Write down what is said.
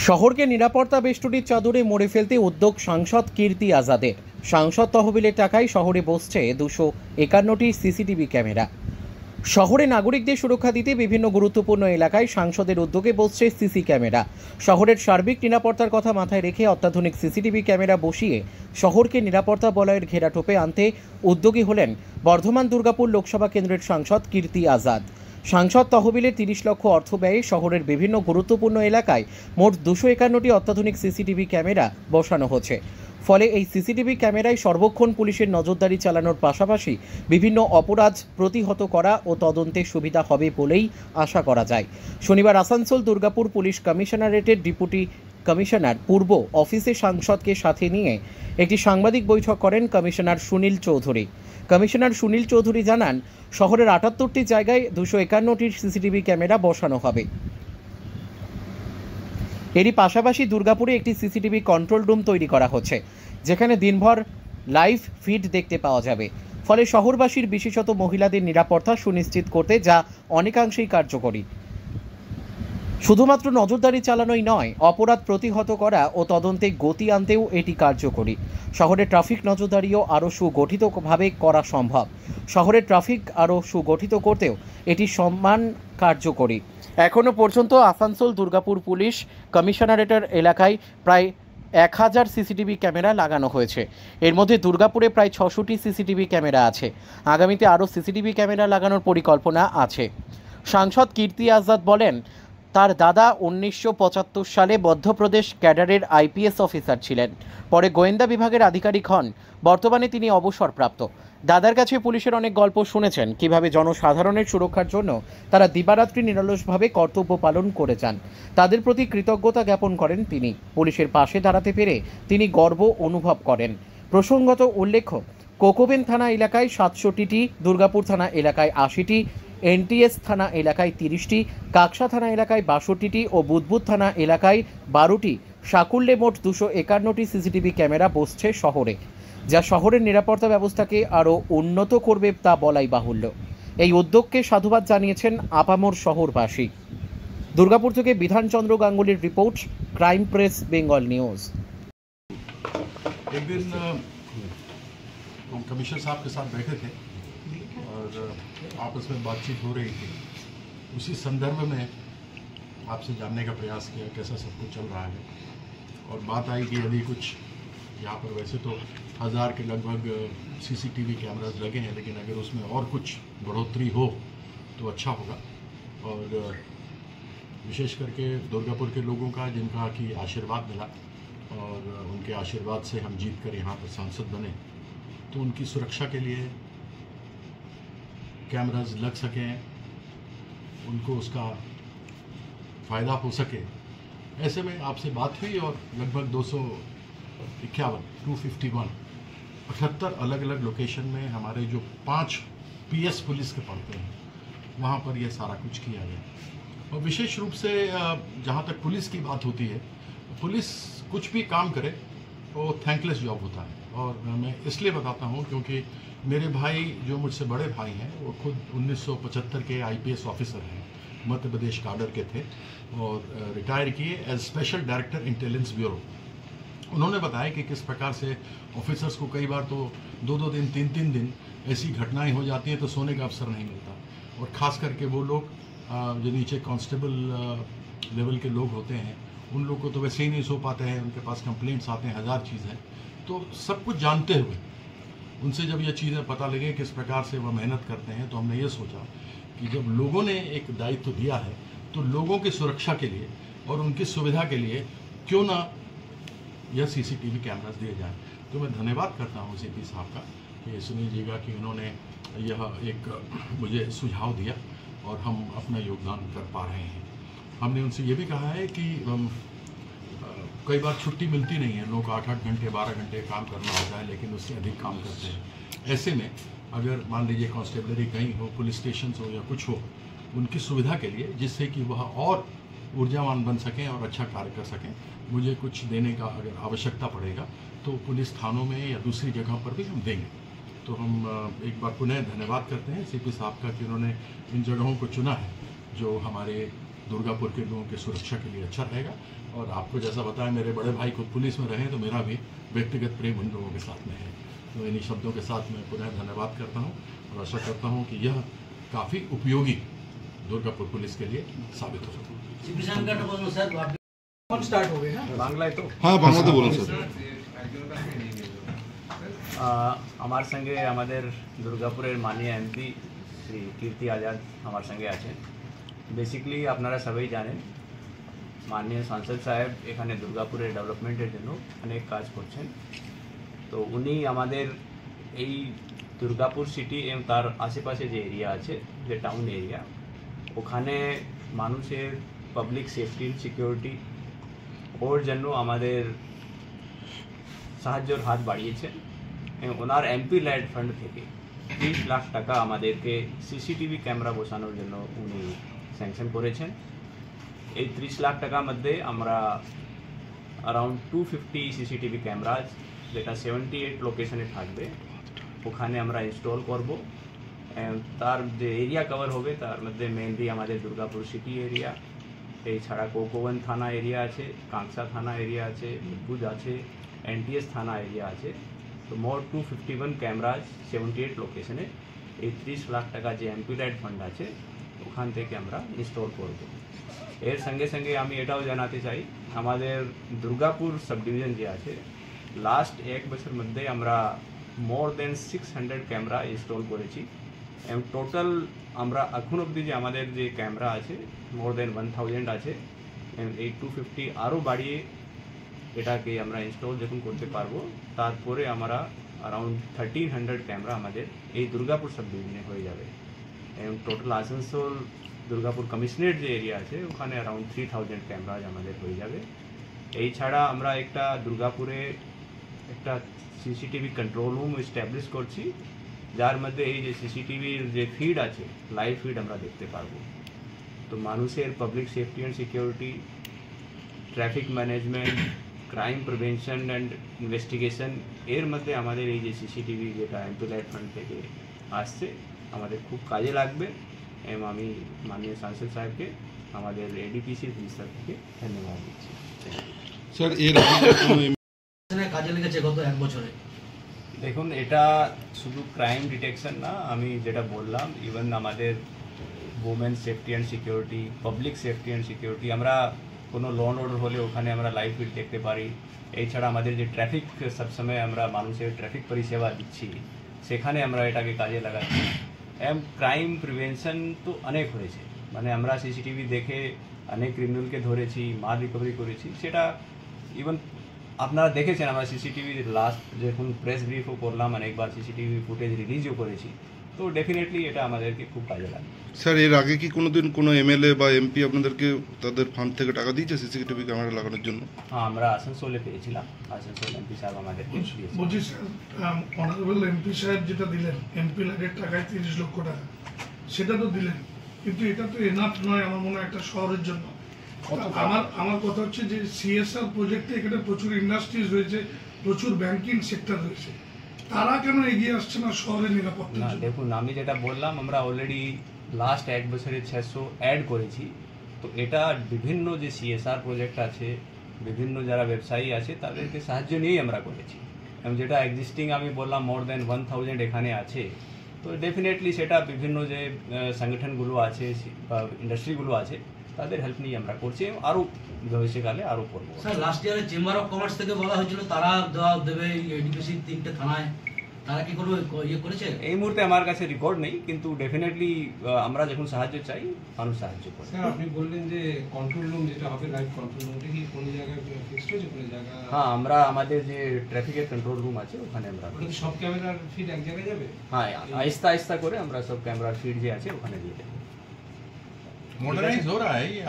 শহরকে নিরাপত্তা বেষ্টনীর চাদরে মুড়ে ফেলতে উদ্যোগ সাংসদ কীর্তি আজাদের। সাংসদ তহবিলের টাকায় শহরে বসছে 251টি সিসিটিভি ক্যামেরা। শহরে নাগরিকদের সুরক্ষা দিতে বিভিন্ন গুরুত্বপূর্ণ এলাকায় সাংসদের উদ্যোগে বসছে সিসি ক্যামেরা। শহরের সার্বিক নিরাপত্তার কথা মাথায় রেখে অত্যাধুনিক সিসিটিভি ক্যামেরা বসিয়ে শহরকে নিরাপত্তা বলয়ের ঘেরাটোপে আনতে উদ্যোগী হলেন বর্ধমান দুর্গাপুর লোকসভা কেন্দ্রের সাংসদ কীর্তি আজাদ। সাংসদ তহবিলের 30 লক্ষ অর্থ ব্যয়ে শহরের বিভিন্ন গুরুত্বপূর্ণ এলাকায় মোট 251টি অত্যাধুনিক সিসিটিভি ক্যামেরা বসানো হচ্ছে। ফলে এই সিসিটিভি ক্যামেরায় সর্বক্ষণ পুলিশের নজরদারি চালানোর পাশাপাশি বিভিন্ন অপরাধ প্রতিহত করা ও তদন্তে সুবিধা হবে বলেই আশা করা যায়। শনিবার আসানসোল দুর্গাপুর পুলিশ কমিশনারেটের ডেপুটি কমিশনার পূর্ব অফিসে সাংসদকে সাথে নিয়ে একটি সাংবাদিক বৈঠক করেন কমিশনার সুনীল চৌধুরী। কমিশনার সুনীল চৌধুরী জানান, শহরের 78টি জায়গায় 251টির সিসিটিভি ক্যামেরা বসানো হবে। এরই পাশাপাশি দুর্গাপুরে একটি সিসিটিভি কন্ট্রোল রুম তৈরি করা হচ্ছে, যেখানে দিনভর লাইভ ফিড দেখতে পাওয়া যাবে। ফলে শহরবাসীর বিশেষত মহিলাদের নিরাপত্তা সুনিশ্চিত করতে যা অনেকাংশেই কার্যকরী। শুধুমাত্র নজরদারি চালানোই নয়, অপরাধ প্রতিহত করা ও তদন্তে গতি আনতেও এটি কার্যকরী। শহরে ট্রাফিক নজরদারিও আরও সুগঠিতভাবে করা সম্ভব। শহরের ট্রাফিক আরও সুগঠিত করতেও এটি সমান কার্যকরী। এখনও পর্যন্ত আসানসোল দুর্গাপুর পুলিশ কমিশনারেটের এলাকায় প্রায় 1000 সিসিটিভি ক্যামেরা লাগানো হয়েছে। এর মধ্যে দুর্গাপুরে প্রায় 600টি সিসিটিভি ক্যামেরা আছে। আগামীতে আরও সিসিটিভি ক্যামেরা লাগানোর পরিকল্পনা আছে। সাংসদ কীর্তি আজাদ বলেন, তার দাদা 1975 সালে মধ্যপ্রদেশ ক্যাডারের আইপিএস অফিসার ছিলেন। পরে গোয়েন্দা বিভাগের আধিকারিক হন। বর্তমানে তিনি অবসরপ্রাপ্ত। দাদার কাছে পুলিশের অনেক গল্প শুনেছেন, কিভাবে জনসাধারণের সুরক্ষার জন্য তারা দিবারাত্রি নিরলসভাবে কর্তব্য পালন করে যান। তাদের প্রতি কৃতজ্ঞতা জ্ঞাপন করেন তিনি। পুলিশের পাশে দাঁড়াতে পেরে তিনি গর্ব অনুভব করেন। প্রসঙ্গত উল্লেখ্য, কোকোবেন থানা এলাকায় 700টি, দুর্গাপুর থানা এলাকায় 80টি, এনটিএস থানা এলাকায় 30টি, কাকসা থানা এলাকায় 62টি ও বুদবুদ থানা এলাকায় 12টি, সাকুল্যে মোট 251টি সিসিটিভি ক্যামেরা বসছে শহরে, যা শহরের নিরাপত্তা ব্যবস্থাকে আরও উন্নত করবে তা বলাই বাহুল্য। এই উদ্যোগকে সাধুবাদ জানিয়েছেন আপামর শহরবাসী। দুর্গাপুর থেকে বিধানচন্দ্র গাঙ্গুলির রিপোর্ট, ক্রাইম প্রেস বেঙ্গল নিউজ। एक दिन हम कमिश्नर साहब के साथ बैठे थे और आपस में बातचीत हो रही थी। उसी संदर्भ में आपसे जानने का प्रयास किया कैसा सब कुछ चल रहा है। और बात आई कि यदि कुछ यहाँ पर वैसे तो 1000 के लगभग सीसीटीवी कैमरास लगे हैं, लेकिन अगर उसमें और कुछ बढ़ोतरी हो तो अच्छा होगा। और विशेष करके दुर्गापुर के लोगों का, जिनका कि आशीर्वाद मिला और उनके आशीर्वाद से हम जीत कर यहाँ पर सांसद बने, तो उनकी सुरक्षा के लिए कैमरास लग सकें, उनको उसका फ़ायदा हो सके। ऐसे में आपसे बात हुई और लगभग 251 अलग अलग लोकेशन में हमारे जो 5 पीएस पुलिस के पड़ते हैं, वहाँ पर यह सारा कुछ किया गया। और विशेष रूप से जहाँ तक पुलिस की बात होती है, पुलिस कुछ भी काम करे वो थैंकलेस जॉब होता है। और मैं इसलिए बताता हूँ क्योंकि मेरे भाई जो मुझसे बड़े भाई हैं, वो खुद 1975 के आईपीएस ऑफिसर हैं, मध्य प्रदेश काडर के थे और रिटायर किए as special director intelligence bureau. उन्होंने बताया कि किस प्रकार से ऑफिसर्स को कई बार तो 2-2 दिन 3-3 दिन ऐसी घटनाएं हो जाती हैं तो सोने का अवसर नहीं मिलता। और ख़ास करके वो लोग जो नीचे कांस्टेबल लेवल के लोग होते हैं, उन लोग को तो वैसे ही नहीं सो पाते हैं, उनके पास कंप्लेंट्स आते हैं, 1000 चीज़ है। तो सब कुछ जानते हुए उनसे जब ये चीज़ें पता लगे किस प्रकार से वह मेहनत करते हैं, तो हमने ये सोचा कि जब लोगों ने एक दायित्व दिया है तो लोगों की सुरक्षा के लिए और उनकी सुविधा के लिए क्यों ना यह सीसीटीवी कैमरास दिए जाएं। तो मैं धन्यवाद करता हूँ सीपी साहब का कि सुनिएगा कि उन्होंने यह एक मुझे सुझाव दिया और हम अपना योगदान कर पा रहे हैं। हमने उनसे ये भी कहा है कि कई बार छुट्टी मिलती नहीं है, लोग 8-8 घंटे 12 घंटे काम करना होता है, लेकिन उससे अधिक काम करते हैं। ऐसे में अगर मान लीजिए कांस्टेबलरी कहीं हो, पुलिस स्टेशन हो या कुछ हो, उनकी सुविधा के लिए, जिससे कि वह और ऊर्जावान बन सकें और अच्छा कार्य कर सकें, मुझे कुछ देने का अगर आवश्यकता पड़ेगा तो पुलिस थानों में या दूसरी जगह पर भी हम देंगे। तो हम एक बार पुनः धन्यवाद करते हैं सीपी साहब का कि उन्होंने इन जगहों को चुना है जो हमारे दुर्गापुर के लोगों की सुरक्षा के लिए अच्छा रहेगा। और आपको जैसा बताया मेरे बड़े भाई खुद पुलिस में रहे, तो मेरा भी व्यक्तिगत प्रेम उन लोगों के साथ में है। तो इन्हीं शब्दों के साथ मैं पुनः धन्यवाद करता हूँ और आशा करता हूँ कि यह काफ़ी उपयोगी दुर्गापुर पुलिस के लिए साबित हो। स्टार्ट हो गए বাংলায় তো হ্যাঁ বাংলাতে বলুন স্যার। আমার সঙ্গে আমাদের দুর্গাপুরের মাননীয় এমপি শ্রী কীর্তি আজাদ আমার সঙ্গে আছেন। বেসিক্যালি আপনারা সবাই জানেন মাননীয় সাংসদ সাহেব এখানে দুর্গাপুরের ডেভেলপমেন্টের জন্য অনেক কাজ করছেন। তো উনি আমাদের এই দুর্গাপুর সিটি এবং তার আশেপাশে যে এরিয়া আছে, যে টাউন এরিয়া, ওখানে মানুষের পাবলিক সেফটি সিকিউরিটি ওর জন্য আমাদের সাহায্যের হাত বাড়িয়েছেন। ওনার এমপি ল্যাড ফান্ড থেকে 30 লাখ টাকা আমাদেরকে সিসিটিভি ক্যামেরা বসানোর জন্য উনি স্যাংশন করেছেন। এই 30 লাখ টাকার মধ্যে আমরা অ্যারাউন্ড 250 সিসিটিভি ক্যামেরাজ, যেটা 78 লোকেশনে থাকবে, ওখানে আমরা ইনস্টল করব। তার যে এরিয়া কভার হবে তার মধ্যে মেনলি আমাদের দুর্গাপুর সিটি এরিয়া, এছাড়া কোকোবন থানা এরিয়া আছে, কাঁকসা থানা এরিয়া আছে, মিরপুর আছে, এনটিএস থানা এরিয়া আছে। তো মোট 251 ক্যামেরাজ 78 লোকেশনে এই 30 লাখ টাকা যে এমপি লাইট ফান্ড আছে ওখান থেকে আমরা ইনস্টল করব। এর সঙ্গে সঙ্গে আমি এটাও জানাতে চাই, আমাদের দুর্গাপুর সাব ডিভিশন যে আছে, লাস্ট 1 বছর মধ্যে আমরা মোর দেন 600 ক্যামেরা ইনস্টল করেছি। এবং টোটাল আমরা এখন অবধি যে আমাদের যে ক্যামেরা আছে মোর দেন 1000 আছে। এই 250 আরও বাড়িয়ে এটাকে আমরা ইনস্টল যখন করতে পারবো, তারপরে আমরা অ্যারাউন্ড 1300 ক্যামেরা আমাদের এই দুর্গাপুর সাব ডিভিশনে হয়ে যাবে। এবং টোটাল আসানসোল দুর্গাপুর কমিশনারেট যে এরিয়া আছে ওখানে অ্যারাউন্ড 3000 ক্যামেরা আমাদের হয়ে যাবে। এই ছাড়া আমরা একটা দুর্গাপুরে একটা সিসিটিভি কন্ট্রোল রুম এস্টাবলিশ করছি, যার মধ্যে এই যে সিসিটিভির যে ফিড আছে, লাইভ ফিড আমরা দেখতে পারবো। তো মানুষের public safety and security, traffic management, crime prevention and investigation, এর মধ্যে আমাদের এই যে সিসিটিভি যেটা এমপি লাইট ফান্ড থেকে আসছে আমাদের খুব কাজে লাগবে। এবং আমি মাননীয় সাংসদ সাহেবকে আমাদের এডিপিসি তরফ থেকে ধন্যবাদ দিচ্ছি। স্যার এর আগে কাজে লেগেছে গত 1 বছরে? দেখুন, এটা শুধু ক্রাইম ডিটেকশন না, আমি যেটা বললাম, ইভেন আমাদের women safety and security, public safety and security, আমরা কোনো ল অ্যান্ড অর্ডার হলে ওখানে আমরা লাইভ ফিড দেখতে পারি। এছাড়া আমাদের যে ট্রাফিক সবসময় আমরা মানুষের ট্রাফিক পরিষেবা দিচ্ছি, সেখানে আমরা এটাকে কাজে লাগাচ্ছি। এবং ক্রাইম প্রিভেনশন তো অনেক হয়েছে, মানে আমরা সিসিটিভি দেখে অনেক ক্রিমিনালকে ধরেছি, মাল রিকভারি করেছি। সেটা ইভেন আপনারা দেখেছেন, আমরা সিসিটিভি লাস্ট যখন প্রেস ব্রিফও করলাম, অনেকবার সিসিটিভি ফুটেজ রিলিজও করেছি। তো ডেফিনেটলি এটা আমাদেরকে খুব কাজে লাগে। স্যার এর আগে কি কোনোদিন কোনো এমএলএ বা এমপি আপনাদেরকে তাদের ফান্ড থেকে টাকা দিয়েছে সিসিটিভি ক্যামেরা লাগানোর জন্য? হ্যাঁ, আমরা আসানসোলে পেয়েছিলাম, আসানসোল এমপি সাহেব আমাদেরকে দিয়েছেন। বলছি স্যার, অনারেবল এমপি সাহেব যেটা দিলেন এমপি লাইটের টাকায় 30 লক্ষ টাকা, সেটা তো দিলেন, কিন্তু এটা তো এনাফ নয় আমার মনে হয় একটা শহরের জন্য। আমার কথা হচ্ছে যে সিএসআর প্রজেক্টে এখানে প্রচুর ইন্ডাস্ট্রিজ রয়েছে, প্রচুর ব্যাংকিং সেক্টর রয়েছে, তারা কেন এগিয়ে আসছে না শহরের নিরাপত্তা? না দেখুন, আমি যেটা বললাম, আমরা অলরেডি লাস্ট 1 বছরে 600 অ্যাড করেছি। তো এটা বিভিন্ন যে সিএসআর প্রজেক্ট আছে, বিভিন্ন যারা ব্যবসায়ী আছে তাদেরকে সাহায্য নিয়েই আমরা করেছি। এবং যেটা এক্সিস্টিং আমি বললাম মোর দেন 1000 এখানে আছে। তো ডেফিনেটলি সেটা বিভিন্ন যে সংগঠনগুলো আছে বা ইন্ডাস্ট্রিগুলো আছে তাদের হেল্প নিয়ে আমরা করছি, আরও ভবিষ্যৎকালে আরও করবো। স্যার লাস্ট ইয়ারে চেম্বার অফ কমার্স থেকে বলা হয়েছিল তারা দেবে এডিপিসি 3টে থানায়, তারা কি কোনো ইয়ে করেছে? এই মুহূর্তে আমার কাছে রেকর্ড নেই, কিন্তু ডেফিনেটলি আমরা যখন সাহায্য চাই মানুষ সাহায্য করে। স্যার আপনি বললেন যে কন্ট্রোল রুম যেটা হবে, লাইভ কন্ট্রোল রুমটা কি কোনো জায়গায় ফিক্সড হয়েছে, কোনো জায়গা? হ্যাঁ, আমরা আমাদের যে ট্রাফিকের কন্ট্রোল রুম আছে ওখানে আমরা সব ক্যামেরার ফিড এক জায়গায় যাবে? হ্যাঁ, আস্তে আস্তে করে আমরা সব ক্যামেরার ফিড যে আছে ওখানে দিয়ে দেবো। मॉडर्नाइज हो रहा है ये।